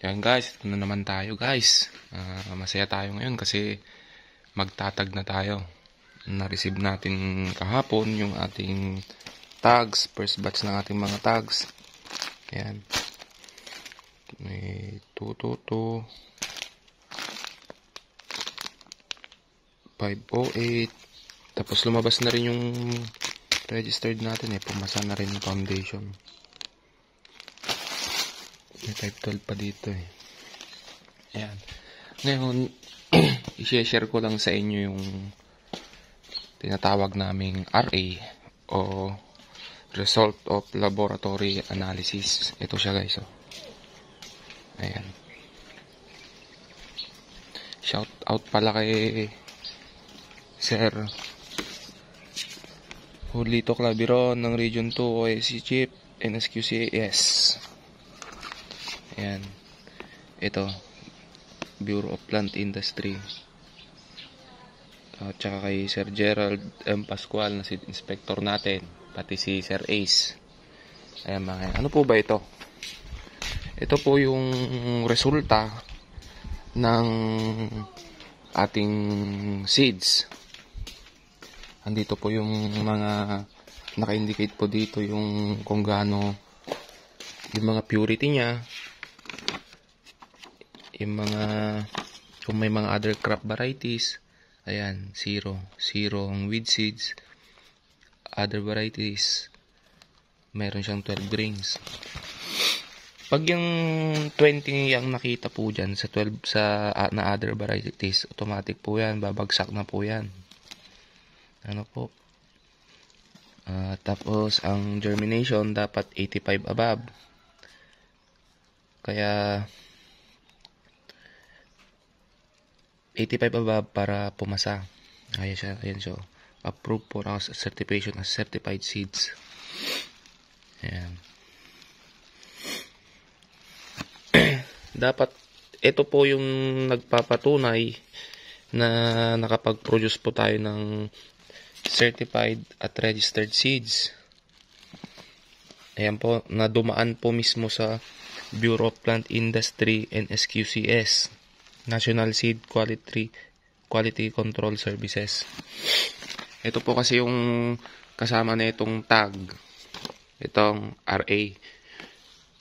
Yan guys, ito na naman tayo guys. Masaya tayo ngayon kasi magtatag na tayo. Na-receive natin kahapon yung ating tags, first batch ng ating mga tags. Yan. May 222, 508. Tapos lumabas na rin yung registered natin pumasa na rin yung foundation. May type 12 pa dito Ayan. Ngayon, i-share ko lang sa inyo yung tinatawag naming RA o Result of Laboratory Analysis. Ito siya guys. Ayan. Shout out pala kay Sir Julito Claviron ng Region 2 OSC Chief NSQCAS. Ayan. Ito. Bureau of Plant Industry. At saka kay Sir Gerald M. Pascual na si inspector natin. Pati si Sir Ace. Ayan mga. Ano po ba ito? Ito po yung resulta ng ating seeds. Andito po yung mga naka-indicate po dito yung kung gaano yung mga purity niya. Yung mga kung may mga other crop varieties, ayan, 0 ang weed seeds. Other varieties, meron siyang 12 grains. Pag yung 20 yung nakita po dyan sa 12 na other varieties, automatic po yan, babagsak na po yan. Ano po? Tapos ang germination dapat 85 above. Kaya 85 above para pumasa. Ayan siya. Approved for our certification as certified seeds. Ayan. Dapat ito po yung nagpapatunay na nakapag-produce po tayo ng certified at registered seeds. Ayan po, na dumaan po mismo sa Bureau of Plant Industry and SQCS, National Seed Quality Control Services. Ito po kasi yung kasama na itong tag, itong RA.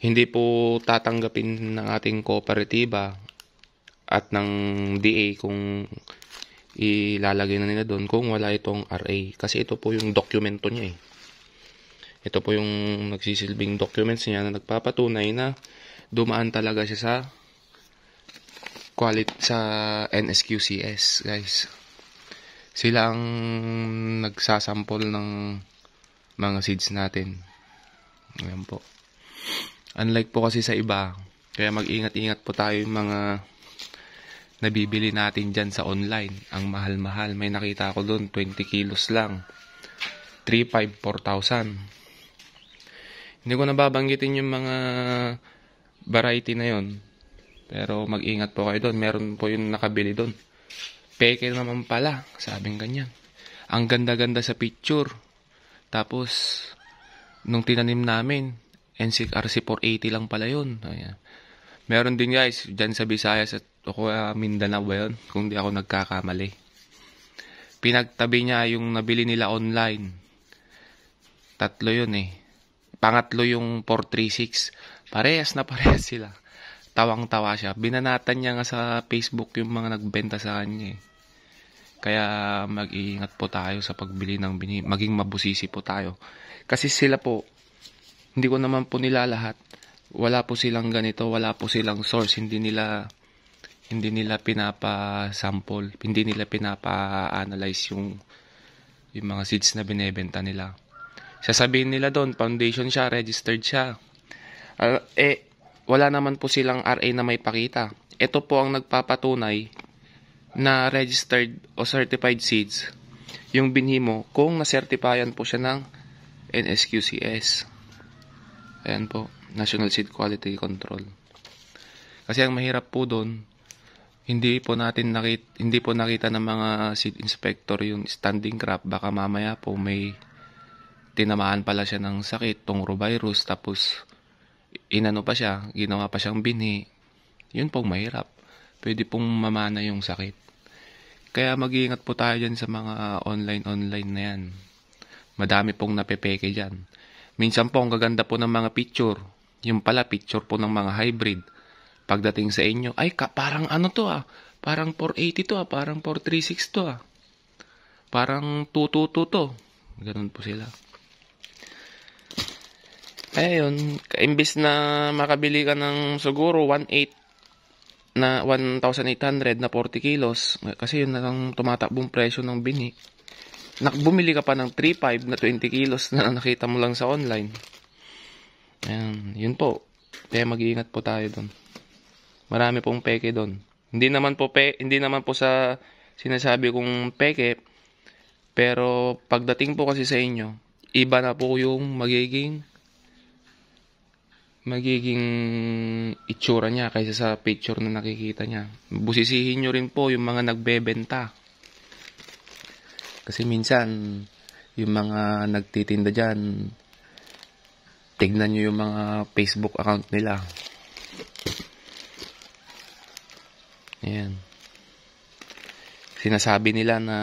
Hindi po tatanggapin ng ating kooperatiba at ng DA kung ilalagay na nila doon kung wala itong RA. Kasi ito po yung dokumento niya Ito po yung nagsisilbing documents niya na nagpapatunay na dumaan talaga siya sa quality sa NSQCS, guys. Sila ang nagsasample ng mga seeds natin. Ayan po. Unlike po kasi sa iba, kaya mag-ingat-ingat po tayo yung mga nabibili natin dyan sa online. Ang mahal-mahal. May nakita ako doon, 20 kilos lang. 3,500, 4,000. Hindi ko nababanggitin yung mga variety na yon. Pero mag-ingat po kayo doon. Meron po yung nakabili doon. Peke naman pala. Sabing ganyan. Ang ganda-ganda sa picture. Tapos, nung tinanim namin, NCRC 480 lang pala yun. Ayan. Meron din guys, dyan sa Visayas at Mindanao ba yun? Kung di ako nagkakamali. Pinagtabi niya yung nabili nila online. 3 yun Pangatlo yung 436. Parehas na parehas sila. Tawang-tawa siya. Binanatan niya nga sa Facebook yung mga nagbenta sa kanya Kaya mag-iingat po tayo sa pagbili ng binhi. Maging mabusisi po tayo. Kasi sila po, hindi ko naman po nila lahat. Wala po silang ganito, wala po silang source. Hindi nila pinapa-sample, hindi nila pinapa-analyze yung mga seeds na binebenta nila. Sasabihin nila doon, foundation siya, registered siya. Wala naman po silang RA na may pakita. Ito po ang nagpapatunay na registered o certified seeds. Yung binhi mo, kung na-certifyan po siya ng NSQCS. Ayan po, National Seed Quality Control. Kasi ang mahirap po doon, hindi po nakita ng mga seed inspector yung standing crop. Baka mamaya po may tinamaan pala siya ng sakit, tungro virus, tapos inano pa siya, ginawa pa siyang binhi. yun pong mahirap. Pwede pong mamana yung sakit. Kaya mag-iingat po tayo dyan sa mga online na yan. Madami pong napepeke dyan. Minsan po, ang gaganda po ng mga picture. Yung pala, picture po ng mga hybrid. Pagdating sa inyo, ay, parang ano to parang 480 to parang 436 to parang 222 to. Ganun po sila. Ayun, imbis na makabili ka ng siguro 1,800 na 1,800 na 40 kilos, kasi yun na lang tumatakbong presyo ng bini. Bumili ka pa ng 3,500 na 20 kilos na nakita mo lang sa online. Ayan, yun po. Kaya mag-iingat po tayo doon. Marami pong peke doon. Hindi naman po sa sinasabi kong peke, pero pagdating po kasi sa inyo, iba na po yung magiging itsura niya kaysa sa picture na nakikita niya. Busisihin nyo rin po yung mga nagbebenta. Kasi minsan, yung mga nagtitinda dyan, tignan nyo yung mga Facebook account nila. Ayan. Sinasabi nila na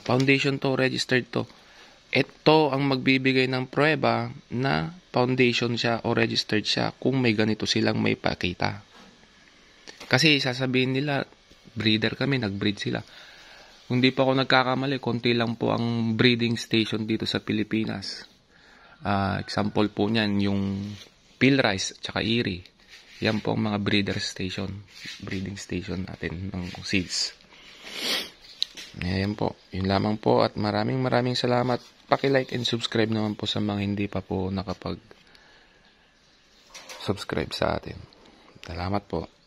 foundation to, registered to. Ito ang magbibigay ng pruweba na foundation siya o registered siya kung may ganito silang may pakita. Kasi sasabihin nila, breeder kami, nag-breed sila. Kung di pa ako nagkakamali, konti lang po ang breeding station dito sa Pilipinas. Example po niyan, yung Pilrice at saka Erie. Yan po ang mga breeding station natin ng seeds. Ayan po, yun lamang po at maraming salamat. Paki-like and subscribe naman po sa mga hindi pa po nakapag-subscribe sa atin. Salamat po.